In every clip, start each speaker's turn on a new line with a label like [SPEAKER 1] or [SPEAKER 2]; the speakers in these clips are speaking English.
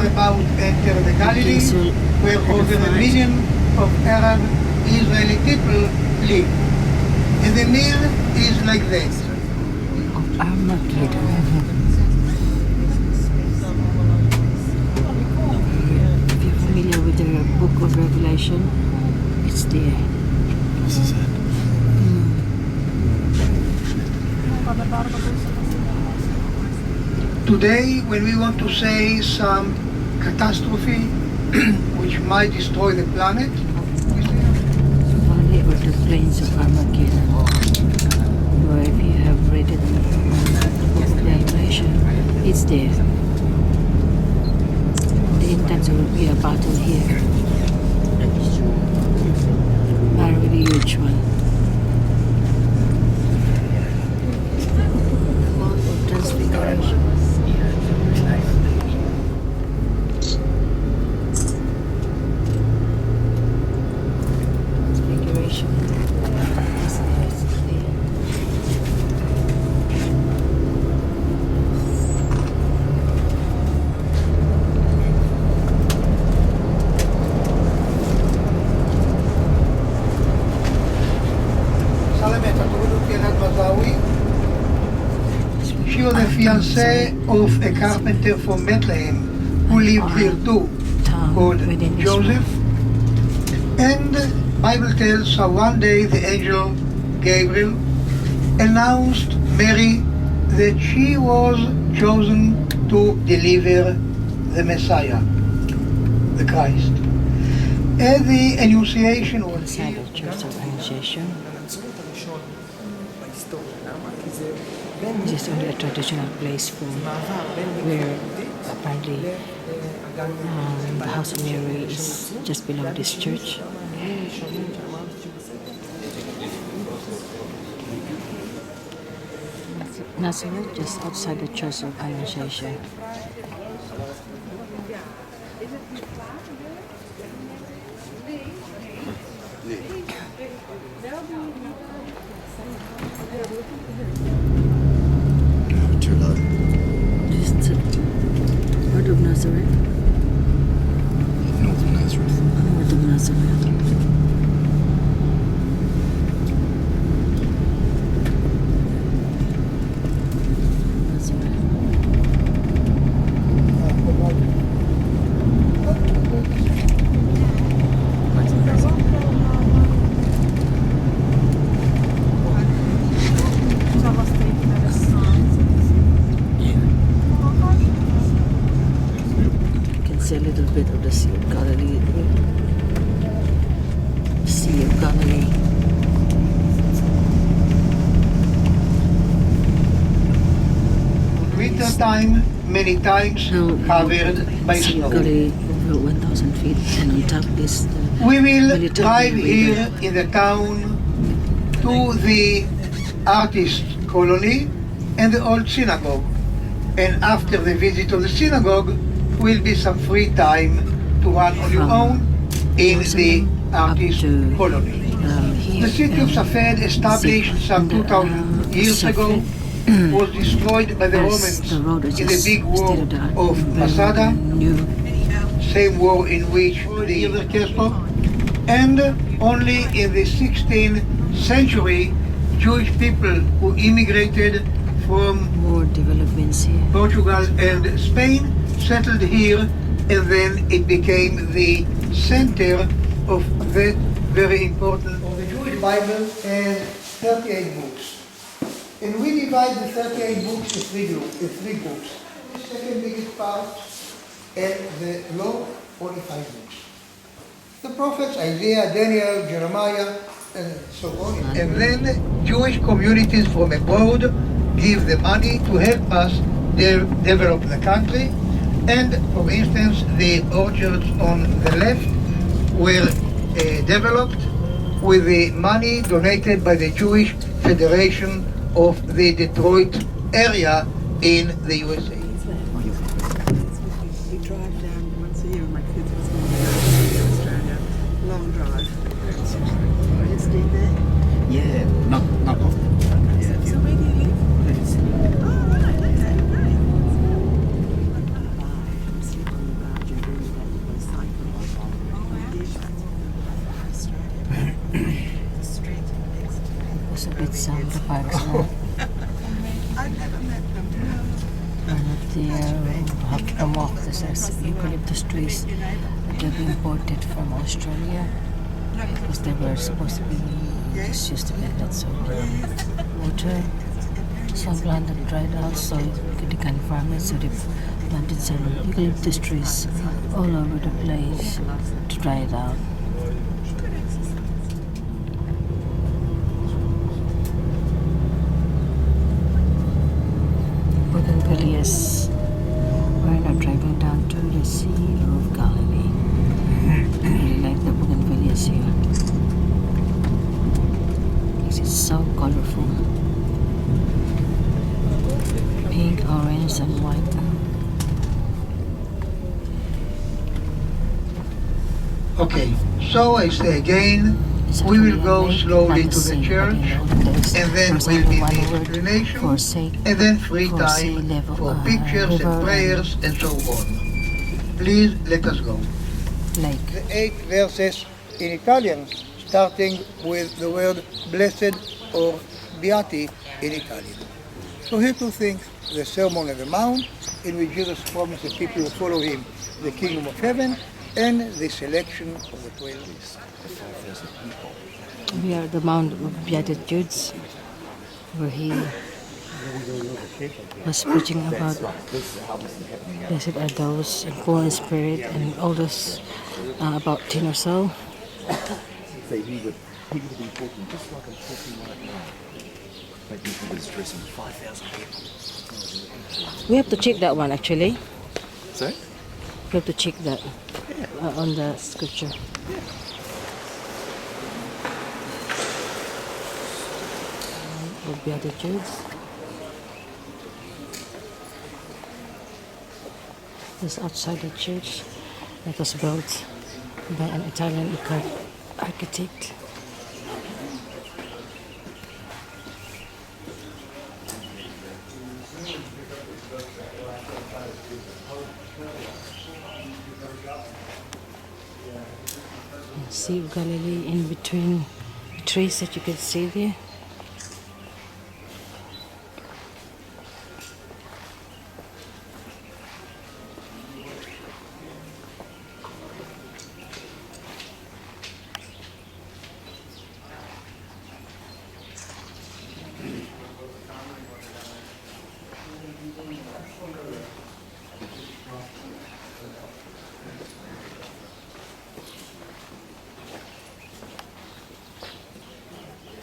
[SPEAKER 1] about enter the Galilee, where over 1 million of Arab Israeli people live. And the meal is like this.
[SPEAKER 2] Armageddon. If you're familiar with the book of Revelation, it's there.
[SPEAKER 3] This is it.
[SPEAKER 1] Today, when we want to say some catastrophe which might destroy the planet,
[SPEAKER 2] Only about the plains of Armageddon. Or if you have read it in the book of Revelation, it's there. The intent there will be a battle here. A really huge one. Mount of Transfiguration.
[SPEAKER 1] She was the fiancée of a carpenter from Bethlehem who lived here too, called Joseph. And Bible tells how one day the angel Gabriel announced Mary that she was chosen to deliver the Messiah, the Christ. At the Annunciation was
[SPEAKER 2] Inside the Church of Annunciation. This is only a traditional place for where apparently the house of Mary is just below this church. Nazareth, just outside the Church of Annunciation.
[SPEAKER 3] Too low.
[SPEAKER 2] This is the Word of Nazareth.
[SPEAKER 3] North of Nazareth.
[SPEAKER 2] Word of Nazareth. A little bit of the Sea of Galilee. Sea of Galilee.
[SPEAKER 1] winter time, many times covered by
[SPEAKER 2] Sea
[SPEAKER 1] snow.
[SPEAKER 2] of Galilee over 1,000 feet, and on top this
[SPEAKER 1] We will
[SPEAKER 2] military
[SPEAKER 1] drive
[SPEAKER 2] river.
[SPEAKER 1] here in the town to the artist colony and the old synagogue. And after the visit of the synagogue, will be some free time to run on your own in the artist colony.
[SPEAKER 2] Here,
[SPEAKER 1] The city of Safed, established some 2,000 years ago, was destroyed by the Romans in the big war of Masada, same war in which the Castro, and only in the 16th century, Jewish people who immigrated from
[SPEAKER 2] more developments here.
[SPEAKER 1] Portugal and Spain settled here, and then it became the center of that very important of the Jewish Bible and 38 books. And we divide the 38 books in three books. The second biggest part and the law, 45 books. The prophets, Isaiah, Daniel, Jeremiah, and so on. And then Jewish communities from abroad give the money to help us develop the country. And for instance, the orchards on the left were developed with the money donated by the Jewish Federation of the Detroit area in the USA.
[SPEAKER 4] We drive down once a year with my kids. It's going to Australia. Long drive. You stay there?
[SPEAKER 3] Yeah, not often. Yeah.
[SPEAKER 4] So where do you live? Oh, right, okay, great. Sleep on the bar.
[SPEAKER 2] parks are
[SPEAKER 4] I never met them.
[SPEAKER 2] not there. We have to come off the eucalyptus trees that have been imported from Australia because they were supposed to be just used to get lots of water. Some land have dried out, so they can farm it. So they planted some eucalyptus trees all over the place to dry it out. Bougainvilleas. We're now driving down to the Sea of Galilee. I really like the bougainvilleas here. It's so colorful. Pink, orange, and white.
[SPEAKER 1] Okay, so I say again,
[SPEAKER 2] It's
[SPEAKER 1] we will
[SPEAKER 2] actually a
[SPEAKER 1] go
[SPEAKER 2] lake,
[SPEAKER 1] slowly
[SPEAKER 2] not a
[SPEAKER 1] to the
[SPEAKER 2] sea,
[SPEAKER 1] church,
[SPEAKER 2] but in olden days,
[SPEAKER 1] and
[SPEAKER 2] there
[SPEAKER 1] then
[SPEAKER 2] was
[SPEAKER 1] will
[SPEAKER 2] only
[SPEAKER 1] be
[SPEAKER 2] one
[SPEAKER 1] the
[SPEAKER 2] word
[SPEAKER 1] explanation,
[SPEAKER 2] for sea,
[SPEAKER 1] and then free
[SPEAKER 2] for sea
[SPEAKER 1] time
[SPEAKER 2] level,
[SPEAKER 1] for pictures
[SPEAKER 2] river
[SPEAKER 1] and prayers and so on. Please let us go.
[SPEAKER 2] lake.
[SPEAKER 1] The 8 verses in Italian, starting with the word blessed or beati in Italian. So here to think the Sermon on the Mount, in which Jesus promised the people who follow him the kingdom of heaven, and the selection of the 12.
[SPEAKER 2] We are at the Mount of Beatitudes, where he was preaching about blessed are those poor in spirit and all those about 10 or so.
[SPEAKER 3] So he would be talking just like I'm talking right now. But he was addressing 5,000 people.
[SPEAKER 2] We have to check that one actually.
[SPEAKER 3] Sorry?
[SPEAKER 2] We have to check that on the scripture. Of Beatitudes. This is outside the church that was built by an Italian architect. Sea of Galilee in between the trees that you can see there.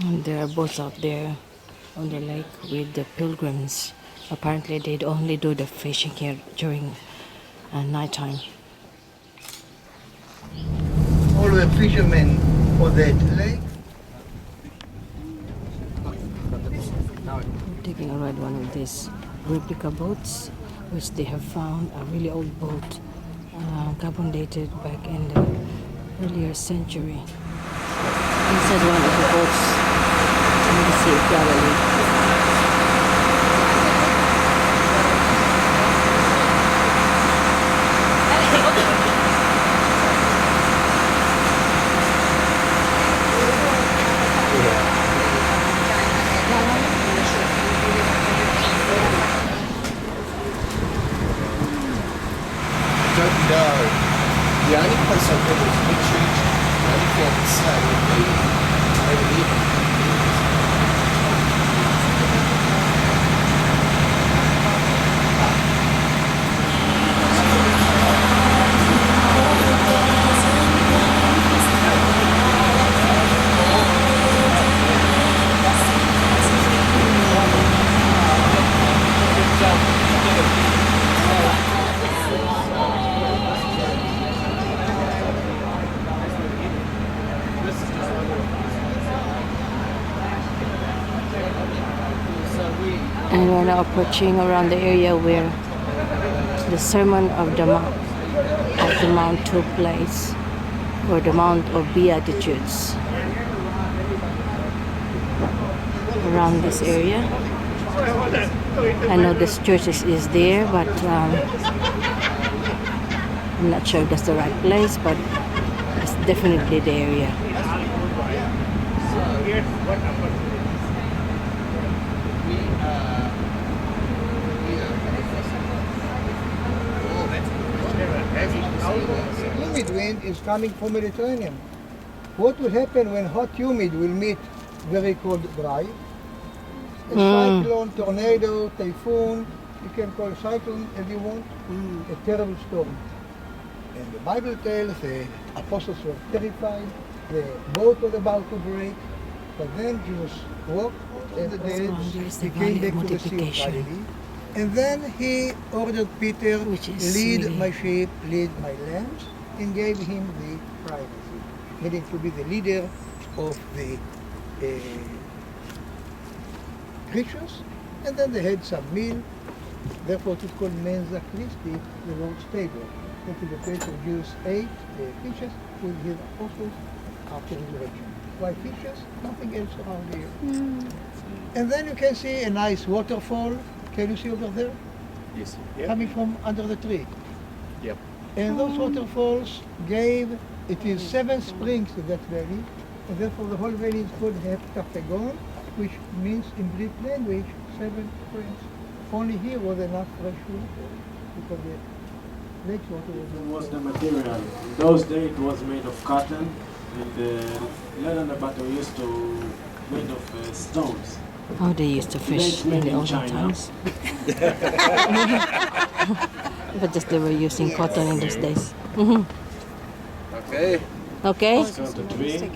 [SPEAKER 2] And there are boats out there on the lake with the pilgrims. Apparently they'd only do the fishing here during nighttime.
[SPEAKER 1] All the fishermen on that lake.
[SPEAKER 2] Taking a ride one of these replica boats, which they have found a really old boat, carbon dated back in the earlier century. Inside one of the boats in the Sea of Galilee.
[SPEAKER 3] Don't know. The only place I've ever pictured, the only thing I can say would be over here.
[SPEAKER 2] And we're now approaching around the area where the Sermon of the Mount took place, or the Mount of Beatitudes. Around this area. I know this church is there, but I'm not sure if that's the right place, but it's definitely the area.
[SPEAKER 1] Humid wind is coming from Mediterranean. What will happen when hot humid will meet very cold dry? A cyclone, tornado, typhoon, you can call cyclone if you want, a terrible storm. And the Bible tells the apostles were terrified, the boat was about to break, but then Jesus walked on the dead, he came back to the Sea of Galilee, and then he ordered Peter, lead my sheep, lead my lambs, and gave him the privacy, meaning to be the leader of the creatures, and then they had some meal. Therefore, it is called Mensa Christi, the Lord's table. That is the place where Jews ate the fishes with his apostles after resurrection. Why fishes? Nothing else around here. And then you can see a nice waterfall. Can you see over there?
[SPEAKER 3] Yes.
[SPEAKER 1] Coming from under the tree.
[SPEAKER 3] Yep.
[SPEAKER 1] And those waterfalls gave, it is 7 springs in that valley, and therefore the whole valley is called Heptagon, which means in Greek language 7 springs. Only here was enough fresh water because the lake water
[SPEAKER 5] Was the material. In those days it was made of cotton, and the lead and the butter used to made of stones.
[SPEAKER 2] Oh, they used to fish in the olden times. But just they were using cotton in those days.
[SPEAKER 6] Okay,
[SPEAKER 2] Okay,
[SPEAKER 5] So the tree.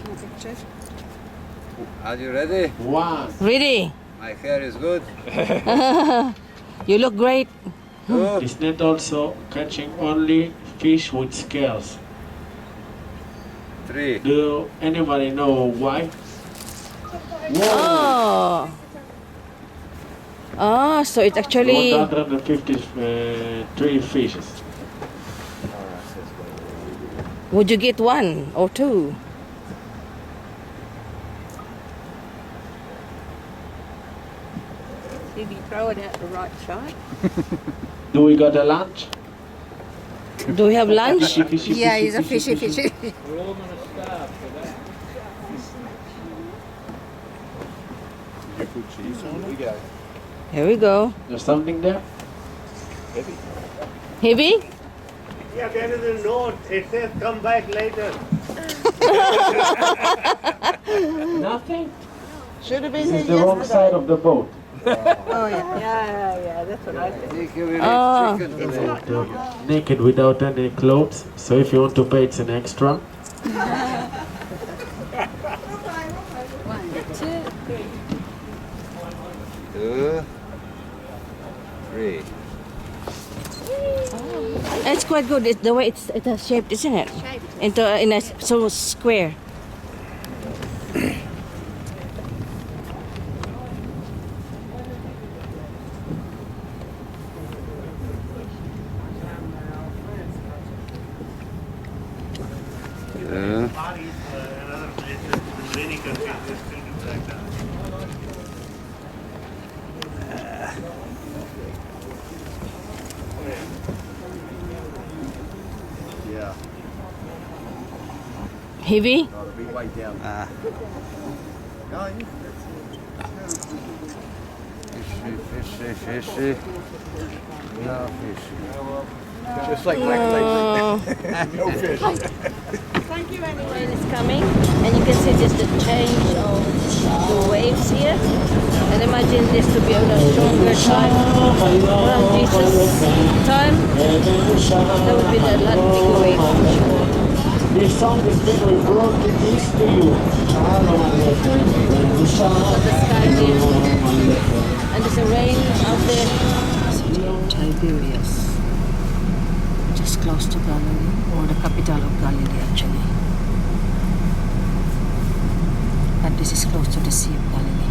[SPEAKER 6] are you ready?
[SPEAKER 5] One.
[SPEAKER 2] ready?
[SPEAKER 6] My hair is good.
[SPEAKER 2] You look great.
[SPEAKER 6] Two,
[SPEAKER 5] This net also catching only fish with scales.
[SPEAKER 6] 3.
[SPEAKER 5] Do anybody know why?
[SPEAKER 2] Oh. Oh, so it's actually
[SPEAKER 5] 153 fishes.
[SPEAKER 2] would you get 1 or 2?
[SPEAKER 7] Did you throw it at the right shot?
[SPEAKER 5] Do we got a lunch?
[SPEAKER 2] Do we have lunch?
[SPEAKER 5] Fishy, fishy,
[SPEAKER 7] Yeah,
[SPEAKER 5] fishy,
[SPEAKER 7] he's a fishy, fishy.
[SPEAKER 2] Here we go.
[SPEAKER 5] There's something there?
[SPEAKER 2] Heavy?
[SPEAKER 8] Yeah, there is a note. It says come back later.
[SPEAKER 5] Nothing.
[SPEAKER 4] Should have been
[SPEAKER 5] This
[SPEAKER 4] here
[SPEAKER 5] is the wrong side of the boat.
[SPEAKER 7] Oh, yeah. Yeah, that's what I think.
[SPEAKER 6] Think you will
[SPEAKER 2] Oh.
[SPEAKER 6] eat chicken today.
[SPEAKER 5] Naked without any clothes. So if you want to pay, it's an extra.
[SPEAKER 7] That's it.
[SPEAKER 6] 2, 3.
[SPEAKER 2] It's quite good. It's the way it has shaped, isn't it? Into in a so square.
[SPEAKER 8] Paris, another places, in many countries, they still do like that.
[SPEAKER 3] Yeah.
[SPEAKER 2] Heavy?
[SPEAKER 3] Oh, it'll be way down.
[SPEAKER 6] Fishy, fishy, fishy. No fishy.
[SPEAKER 3] Just like Black Lake.
[SPEAKER 2] Oh.
[SPEAKER 3] No fish.
[SPEAKER 2] Rain is coming, and you can see just the change of the waves here. And imagine this to be on a stronger time around Jesus' time. There would be a lot bigger waves for sure.
[SPEAKER 5] This song is being released to you.
[SPEAKER 2] But the sky here, and there's a rain out there. City of Tiberias, just close to Galilee, or the capital of Galilee actually. And this is close to the Sea of Galilee.